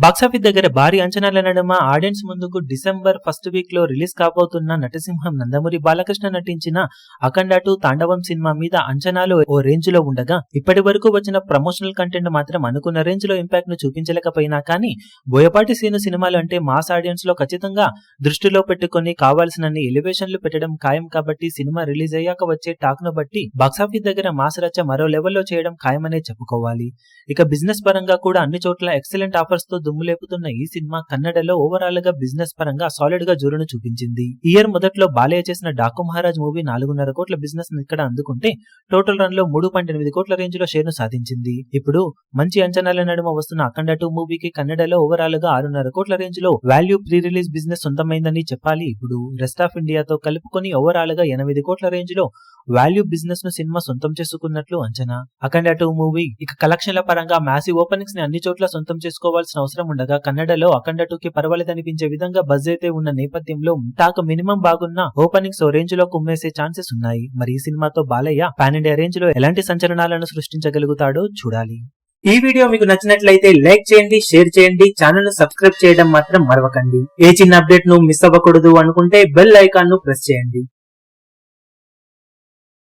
Box office దగ్గర భారీ అంచనాల నడుమ ఆడియన్స్ ముందుకు డిసెంబర్ ఫస్ట్ వీక్ లో రిలీజ్ కాబోతున్న నటసింహం నందమూరి బాలకృష్ణ నటించిన అఖండ 2 తాండవం సినిమా మీద అంచనాలు ఓ రేంజ్ లో ఉండగా ఇప్పటి వరకు వచ్చిన ప్రమోషనల్ కంటెంట్ మాత్రం అనుకున్న రేంజ్ లో ఇంపాక్ట్ ను చూపించలేకపోయినా కానీ బోయపాటి సీను సినిమాలు అంటే మాస్ ఆడియన్స్ లో ఖచ్చితంగా దృష్టిలో పెట్టుకుని కావాల్సినన్ని ఎలివేషన్లు పెట్టడం ఖాయం కాబట్టి సినిమా రిలీజ్ అయ్యాక వచ్చే టాక్ ను బట్టి బాక్సాఫీస్ దగ్గర మాస్ రచ్చ మరో లెవెల్లో చేయడం ఖాయమనే చెప్పుకోవాలి. ఇక బిజినెస్ పరంగా కూడా అన్ని చోట్ల ఎక్సలెంట్ ఆఫర్స్ తో దుమ్ము లేపుతున్న ఈ సినిమా కన్నడలో ఓవరాల్ గా బిజినెస్ పరంగా సాలిడ్ గా జోరును చూపించింది. ఇయర్ మొదట్లో బాలయ్య చేసిన డాకు మహారాజ్ మూవీ 4.5 కోట్ల బిజినెస్ ఇక్కడ అందుకుంటే టోటల్ రన్ లో 3.8 కోట్ల రేంజ్ లో షేర్ ను సాధించింది. ఇప్పుడు మంచి అంచనాల నడుమ వస్తున్న అఖండ 2 మూవీకి కన్నడలో ఓవరాల్ గా 6.5 కోట్ల రేంజ్ లో వాల్యూ ప్రీ రిలీజ్ బిజినెస్ సొంతమైందని చెప్పాలి. ఇప్పుడు రెస్ట్ ఆఫ్ ఇండియాతో కలుపుకొని ఓవరాల్ గా 8 కోట్ల రేంజ్ లో వాల్యూ బిజినెస్ ను సినిమా సొంతం చేసుకున్నట్లు అంచనా. అఖండ 2 మూవీ ఇక కలెక్షన్ల పరంగా మ్యాసివ్ ఓపెనింగ్స్ ని అన్ని చోట్ల సొంతం చేసుకోవాల్సిన అవసరం ఉండగా కన్నడలో అఖండ 2 కి పర్వాలేదనిపించే విధంగా బజ్ అయితే ఉన్న నేపథ్యంలో టాక్ మినిమం బాగున్న ఓపెనింగ్స్ ఓ రేంజ్ లో కుమ్మేసే ఛాన్సెస్ ఉన్నాయి. మరి ఈ సినిమాతో బాలయ్య పాన్ ఇండియా రేంజ్ లో ఎలాంటి సంచలనాలను సృష్టించగలుగుతాడో చూడాలి. ఈ వీడియో మీకు నచ్చినట్లయితే లైక్ చేయండి, షేర్ చేయండి, ఛానల్ ను సబ్స్క్రైబ్ చేయడం మాత్రం మరవకండి. ఏ చిన్న అప్డేట్ ను మిస్ అవ్వకూడదు అనుకుంటే బెల్ ఐకాన్ ను ప్రెస్ చేయండి.